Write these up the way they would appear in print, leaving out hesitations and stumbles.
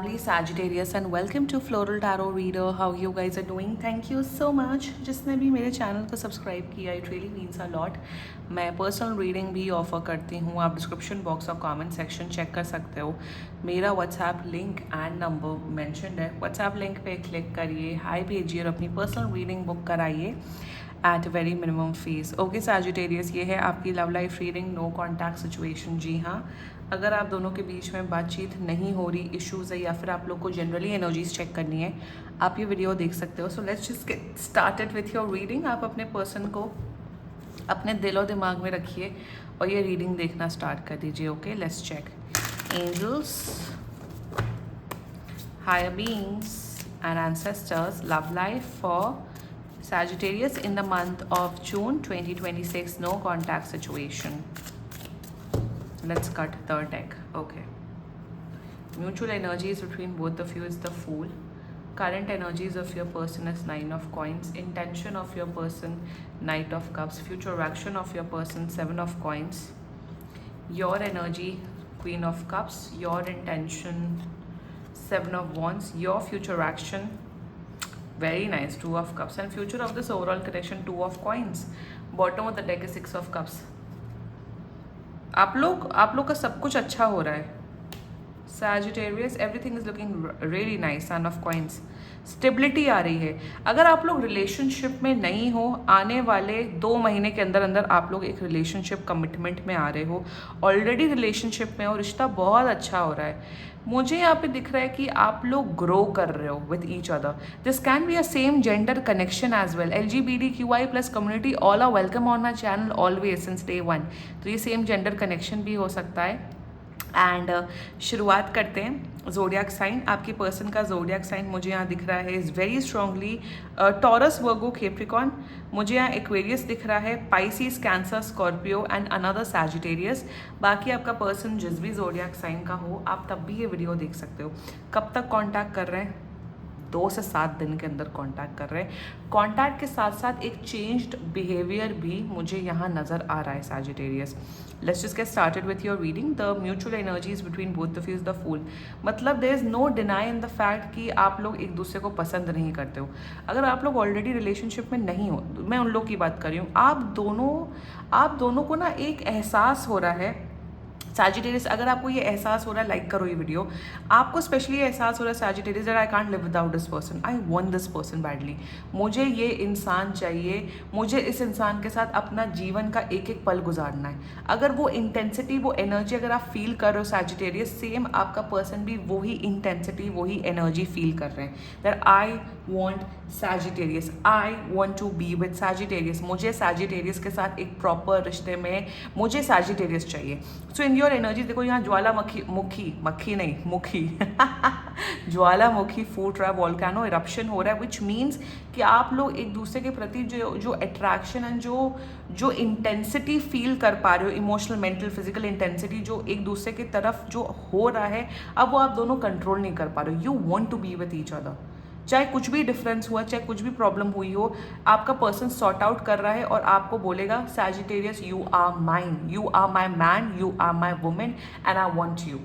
Lovely Sagittarius and welcome to Floral Tarot Reader. How you guys are doing? Thank you so much. जिसने भी मेरे channel को subscribe किया, it really means a lot. मैं personal reading भी offer करती हूँ. आप डिस्क्रिप्शन बॉक्स और कमेंट सेक्शन चेक कर सकते हो. मेरा WhatsApp link and number mentioned है. व्हाट्सएप लिंक पे क्लिक करिए, हाई भेजिए और अपनी पर्सनल रीडिंग बुक कराइए at very minimum fees. Okay Sagittarius, ये है आपकी love life reading. No contact situation. जी हाँ, अगर आप दोनों के बीच में बातचीत नहीं हो रही, इश्यूज़ है या फिर आप लोग को जनरली एनर्जीज चेक करनी है, आप ये वीडियो देख सकते हो. So let's just get started with your reading. आप अपने पर्सन को अपने दिल और दिमाग में रखिए और ये रीडिंग देखना स्टार्ट कर दीजिए. Okay, let's check. Angels, higher beings and ancestors, love life for Sagittarius in the month of June 2026. No contact situation. Let's cut the deck. Okay. Mutual energies between both of you is the Fool. Current energies of your person is Nine of Coins. Intention of your person, Knight of Cups. Future action of your person, Seven of Coins. Your energy, Queen of Cups. Your intention, Seven of Wands. Your future action, very nice, Two of Cups. And future of this overall connection, Two of Coins. Bottom of the deck is Six of Cups. आप लोग का सब कुछ अच्छा हो रहा है. Sagittarius, everything is looking really nice. Sun of Coins. Stability आ रही है. अगर आप लोग रिलेशनशिप में नहीं हो, आने वाले 2 महीने के अंदर अंदर आप लोग एक रिलेशनशिप कमिटमेंट में आ रहे हो. ऑलरेडी रिलेशनशिप में हो, रिश्ता बहुत अच्छा हो रहा है. मुझे यहाँ पे दिख रहा है कि आप लोग ग्रो कर रहे हो with each other. This can be a same gender connection as well. LGBTQI+ community all are welcome on my channel always since day 1. तो ये सेम जेंडर कनेक्शन भी हो सकता है. एंड शुरुआत करते हैं. जोडियाक साइन, आपकी पर्सन का जोडियाक साइन मुझे यहाँ दिख रहा है is very strongly taurus, Virgo, Capricorn. मुझे यहाँ एक्वेरियस दिख रहा है, Pisces, cancer, Scorpio and another Sagittarius. बाकी आपका पर्सन जिस भी जोडियाक साइन का हो, आप तब भी ये वीडियो देख सकते हो. कब तक कॉन्टैक्ट कर रहे हैं? 2 से 7 दिन के अंदर कांटेक्ट कर रहे हैं. कांटेक्ट के साथ साथ एक चेंज्ड बिहेवियर भी मुझे यहाँ नज़र आ रहा है Sagittarius. Let's just get started with your reading. The mutual energies between both of you is the fool. मतलब there is no deny in the fact कि आप लोग एक दूसरे को पसंद नहीं करते हो. अगर आप लोग ऑलरेडी रिलेशनशिप में नहीं हो, मैं उन लोग की बात कर रही हूँ. आप दोनों को ना एक एहसास हो रहा है. सैजिटेरियस, अगर आपको ये एहसास हो रहा है, लाइक करो ये वीडियो. आपको स्पेशली ये एहसास हो रहा है Sagittarius that I can't live without this person. I want this person badly. मुझे ये इंसान चाहिए. मुझे इस इंसान के साथ अपना जीवन का एक एक पल गुजारना है. अगर वो इंटेंसिटी, वो एनर्जी अगर आप फील कर रहे हो सैजिटेरियस, सेम आपका पर्सन भी वही इंटेंसिटी, वही एनर्जी फील कर रहे हैं. That I want Sagittarius. I want to be with Sagittarius. मुझे सैजिटेरियस के साथ एक प्रॉपर रिश्ते में मुझे सैजिटेरियस चाहिए. सो इन योर एनर्जी देखो, यहाँ मुखी ज्वालामुखी फूट रहा है, वॉल्केनो इरप्शन हो रहा है, विच मीन्स कि आप लोग एक दूसरे के प्रति जो अट्रैक्शन एंड जो इंटेंसिटी फील कर पा रहे हो, इमोशनल, मेंटल, फिजिकल इंटेंसिटी जो एक दूसरे की तरफ जो हो रहा है, अब वो आप दोनों कंट्रोल नहीं कर पा रहे हो. You want to be with each other. चाहे कुछ भी डिफरेंस हुआ, चाहे कुछ भी प्रॉब्लम हुई हो, आपका पर्सन सॉर्ट आउट कर रहा है और आपको बोलेगा Sagittarius, you are mine, you are my man, you are my woman and I want you.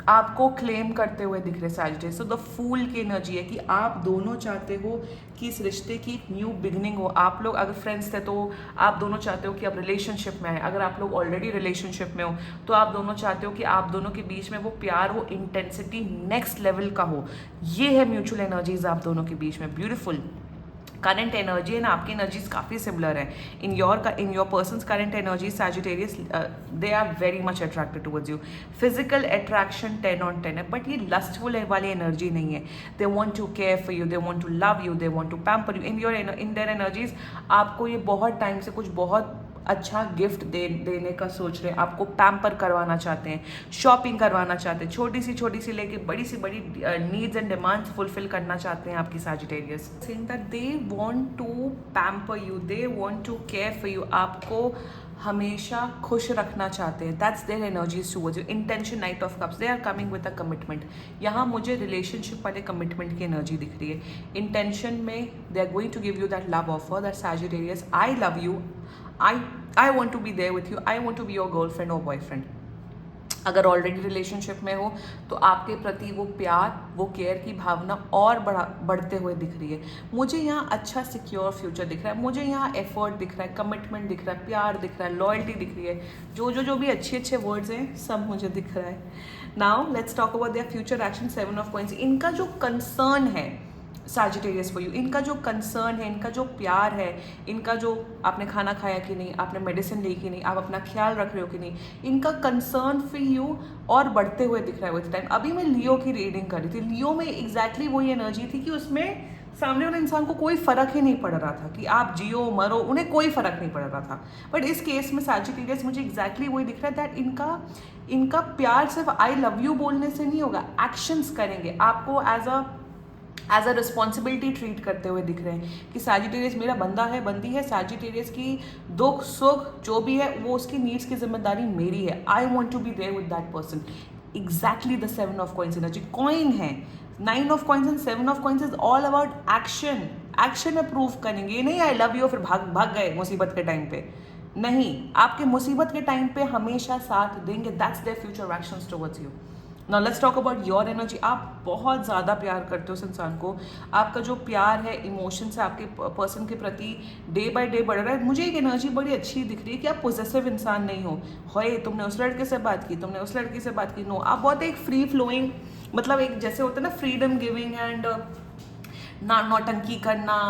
आपको क्लेम करते हुए दिख रहे सैजिटेरियस. तो द फूल की एनर्जी है कि आप दोनों चाहते हो कि इस रिश्ते की न्यू बिगनिंग हो. आप लोग अगर फ्रेंड्स थे तो आप दोनों चाहते हो कि आप रिलेशनशिप में आए. अगर आप लोग ऑलरेडी रिलेशनशिप में हो तो आप दोनों चाहते हो कि आप दोनों के बीच में वो प्यार हो, इंटेंसिटी नेक्स्ट लेवल का हो. ये है म्यूचुअल एनर्जीज आप दोनों के बीच में. ब्यूटीफुल. करंट एनर्जी एंड आपकी एनर्जीज काफ़ी सिमिलर है. In your person's current energy Sagittarius, they are very much attracted towards you. Physical attraction 10 on 10 है, बट ये लस्टफुल वाली एनर्जी नहीं है. They want to care for you, they want to love you, they want to pamper you. In their energies आपको ये बहुत time से कुछ बहुत अच्छा गिफ्ट देने का सोच रहे हैं. आपको पैम्पर करवाना चाहते हैं, शॉपिंग करवाना चाहते हैं, छोटी सी लेके बड़ी नीड्स एंड डिमांड्स फुलफिल करना चाहते हैं आपकी Sagittarius. Saying that they want to pamper you, they want to care for you. आपको हमेशा खुश रखना चाहते हैं. That's their energies towards you. Intention, knight of cups, they are coming with a commitment. यहाँ मुझे रिलेशनशिप वाले कमिटमेंट की एनर्जी दिख रही है. इंटेंशन में they are going to give you that love offer, that Sagittarius, I love you, I want to be there with you. I want to be your girlfriend or boyfriend. अगर already relationship में हो तो आपके प्रति वो प्यार, वो care की भावना और बढ़ते हुए दिख रही है। मुझे यहाँ अच्छा सिक्योर फ्यूचर दिख रहा है, मुझे यहाँ एफर्ट दिख रहा है, कमिटमेंट दिख रहा है, प्यार दिख रहा है, लॉयल्टी दिख रही है, जो भी अच्छे वर्ड्स हैं सब मुझे दिख रहा है। Now let's talk about their future action. 7 of coins, इनका जो कंसर्न है सैजिटेरियस फॉर यू, इनका जो कंसर्न है, इनका जो प्यार है, इनका जो आपने खाना खाया कि नहीं, आपने मेडिसिन ली कि नहीं, आप अपना ख्याल रख रहे हो कि नहीं, इनका कंसर्न फॉर यू और बढ़ते हुए दिख रहा है विद टाइम। अभी मैं लियो की रीडिंग कर रही थी, लियो में एग्जैक्टली वही एनर्जी थी कि उसमें सामने वाले इंसान को कोई फर्क ही नहीं पड़ रहा था कि आप जियो मरो, उन्हें कोई फर्क नहीं पड़ रहा था। बट इस केस में सैजिटेरियस मुझे एग्जैक्टली वही दिख रहा है दैट इनका प्यार सिर्फ आई लव यू बोलने से नहीं होगा, एक्शंस करेंगे, आपको एज अ रिस्पॉन्सिबिलिटी ट्रीट करते हुए दिख रहे हैं कि सैजिटेरियस मेरा बंदा है, बंदी है, सैजिटेरियस की दुख सुख जो भी है वो उसकी नीड्स की जिम्मेदारी मेरी है, I want to be there with that person. Exactly the 7 of coins energy. Coin है 9 of coins and 7 of coins is all about action. Action में प्रूव करेंगे, नहीं आई लव यू फिर भाग गए मुसीबत के टाइम पे, नहीं, आपके मुसीबत के टाइम पे हमेशा साथ देंगे। That's their future actions towards you. Now let's talk about your energy. आप बहुत ज़्यादा प्यार करते हो उस इंसान को, आपका जो प्यार है, इमोशंस है आपके पर्सन के प्रति डे बाय डे बढ़ रहा है। मुझे एक एनर्जी बड़ी अच्छी दिख रही है कि आप पॉजेसिव इंसान नहीं हो, होए तुमने उस लड़के से बात की, तुमने उस लड़की से बात की, नो, आप बहुत एक फ्री फ्लोइंग, मतलब एक जैसे होता है ना फ्रीडम गिविंग एंड ना नौटंकी करना,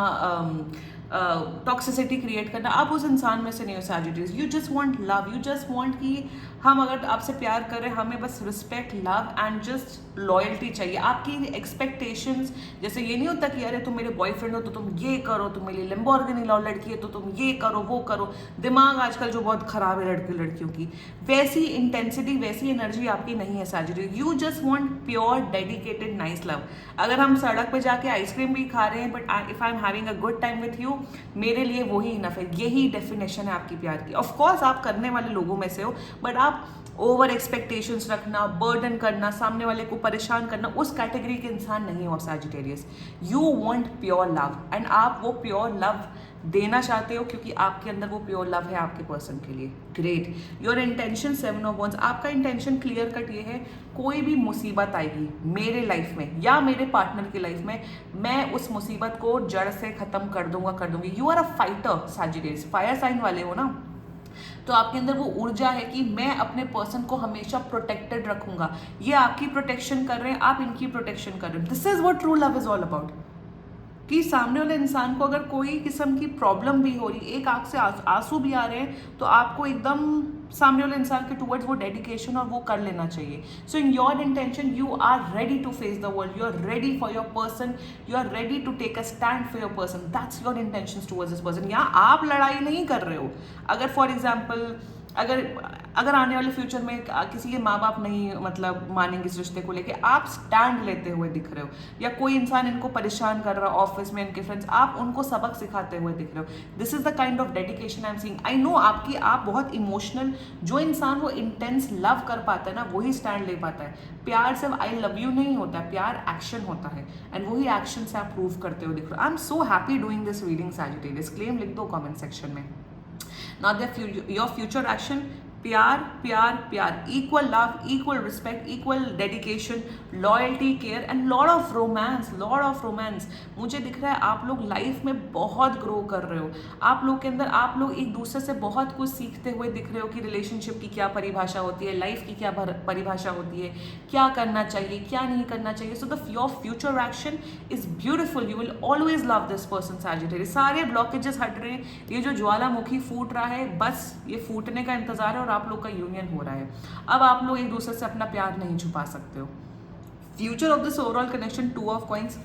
टॉक्सिसिटी क्रिएट करना, आप उस इंसान में से नहीं हो Sagittarius. You just want love, you just want कि हम अगर आपसे प्यार कर रहे हैं हमें बस respect, love and just loyalty चाहिए। आपकी एक्सपेक्टेशंस, जैसे ये नहीं होता कि अरे तुम मेरे बॉयफ्रेंड हो तो तुम ये करो, तुम मेरी लैम्बोर्गिनी लड़की है तो तुम ये करो वो करो, दिमाग आजकल जो बहुत खराब है लड़कियों की, वैसी इंटेंसिटी वैसी एनर्जी आपकी नहीं है Sagittarius. You just want pure dedicated nice love. अगर हम सड़क पे जाके आइसक्रीम भी खा रहे हैं but if I am having a good time with you, मेरे लिए वही इनफ है। यही डेफिनेशन है आपकी प्यार की। ऑफ कोर्स आप करने वाले लोगों में से हो, बट आप ओवर एक्सपेक्टेशंस रखना, बर्डन करना, सामने वाले को परेशान करना, उस कैटेगरी के इंसान नहीं हो आप Sagittarius. You want pure love and आप वो प्योर लव देना चाहते हो क्योंकि आपके अंदर वो प्योर लव है आपके पर्सन के लिए। Great. Your intention 7 of wands, आपका इंटेंशन क्लियर कट ये है, कोई भी मुसीबत आएगी मेरे लाइफ में या मेरे पार्टनर की लाइफ में, मैं उस मुसीबत को जड़ से खत्म कर दूंगी। You are a fighter Sagittarius, fire sign वाले हो ना, तो आपके अंदर वो ऊर्जा है कि मैं अपने पर्सन को हमेशा प्रोटेक्टेड रखूंगा। ये आपकी प्रोटेक्शन कर रहे हैं, आप इनकी प्रोटेक्शन कर रहे हो। This is what true love is all about. कि सामने वाले इंसान को अगर कोई किस्म की प्रॉब्लम भी हो रही, एक आंख से आंसू भी आ रहे हैं, तो आपको एकदम सामने वाले इंसान के टुवर्ड्स वो डेडिकेशन और वो कर लेना चाहिए। So in your intention you are ready to face the world, you are ready for your person, you are ready to take a stand for your person. That's your intention towards this person. यहाँ आप लड़ाई नहीं कर रहे हो। अगर for example अगर आने वाले फ्यूचर में किसी के माँ बाप नहीं मतलब मानेंगे इस रिश्ते को लेके, आप स्टैंड लेते हुए दिख रहे हो, या कोई इंसान इनको परेशान कर रहा है ऑफिस में, इनके फ्रेंड्स, आप उनको सबक सिखाते हुए दिख रहे हो। This is the kind of dedication I am seeing. I know आप बहुत इमोशनल, जो इंसान वो इंटेंस लव कर पाता है ना वही स्टैंड ले पाता है। प्यार सिर्फ आई लव यू नहीं होता, प्यार एक्शन होता है एंड वही एक्शन से आप प्रूव करते हुए दिख रहे हो। I am so happy doing this reading Sagittarius. Claim लिख दो कमेंट सेक्शन में। Now your future action, प्यार प्यार प्यार, equal love, equal respect, equal dedication, loyalty, care and lot of romance. मुझे दिख रहा है आप लोग लाइफ में बहुत ग्रो कर रहे हो। आप लोग के अंदर आप लोग एक दूसरे से बहुत कुछ सीखते हुए दिख रहे हो कि रिलेशनशिप की क्या परिभाषा होती है, लाइफ की क्या परिभाषा होती है, क्या करना चाहिए क्या नहीं करना चाहिए। So your future action is beautiful. You will always love this person Sagittarius. सारे ब्लॉकेजेस हट रहे हैं, ये जो ज्वालामुखी फूट रहा है बस ये फूटने का इंतजार है और आप लोग का यूनियन हो रहा है। अब आप लोग एक दूसरे से अपना प्यार नहीं छुपा सकते हो। Future of this overall connection 2 of coins,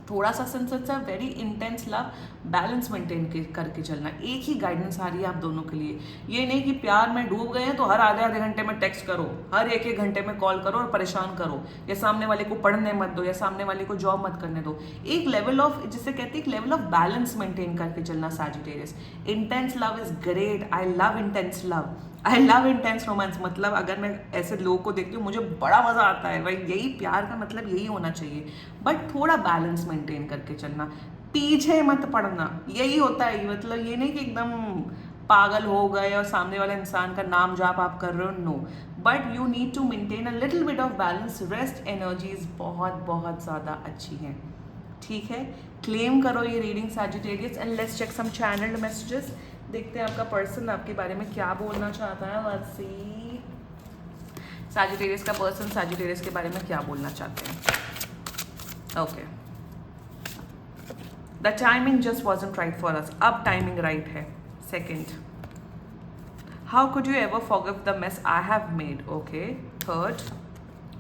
थोड़ा सा सेंसेस है, very intense love, balance maintain करके चलना। एक ही गाइडेंस आ रही है आप दोनों के लिए। ये नहीं कि प्यार में डूब गए हैं तो हर आधे घंटे में टेक्स्ट करो, हर एक घंटे में कॉल करो और परेशान करो, या सामने वाले को पढ़ने मत दो, या सामने वाले को जॉब मत करने दो। एक लेवल ऑफ, जिसे कहते हैं एक लेवल ऑफ बैलेंस मेंटेन करके चलना Sagittarius. Intense love is great, I love intense love, I love intense romance. मतलब अगर मैं ऐसे लोगों को देखती हूँ मुझे बड़ा मजा आता है भाई, यही प्यार का मतलब यही होना चाहिए। बट थोड़ा बैलेंस मेंटेन करके चलना, पीछे मत पड़ना, यही होता है। मतलब ये नहीं कि एकदम पागल हो गए और सामने वाले इंसान का नाम जाप आप कर रहे हो, no. But you need to maintain a little bit of balance. Rest energies बहुत बहुत ज़्यादा अच्छी हैं. ठीक है, क्लेम करो ये reading Sagittarius. And let's check some channelled messages. देखते हैं आपका पर्सन आपके बारे में क्या बोलना चाहता है. Let's see. सैजिटेरियस का पर्सन सैजिटेरियस के बारे में क्या बोलना चाहते हैं. Okay, the timing just wasn't right for us. अब टाइमिंग राइट है. Second, how could you ever forgive the mess I have made? Okay. Third,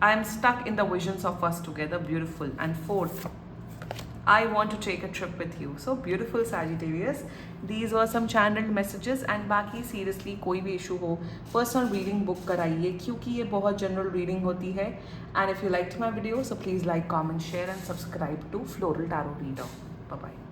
I am stuck in the visions of us together. Beautiful. And fourth, I want to take a trip with you. So beautiful, Sagittarius. These were some channeled messages. And बाकी seriously कोई भी issue हो, personal reading book कराइए, क्योंकि ये बहुत general reading होती है. And if you liked my video, so please like, comment, share and subscribe to Floral Tarot Reader. Bye bye.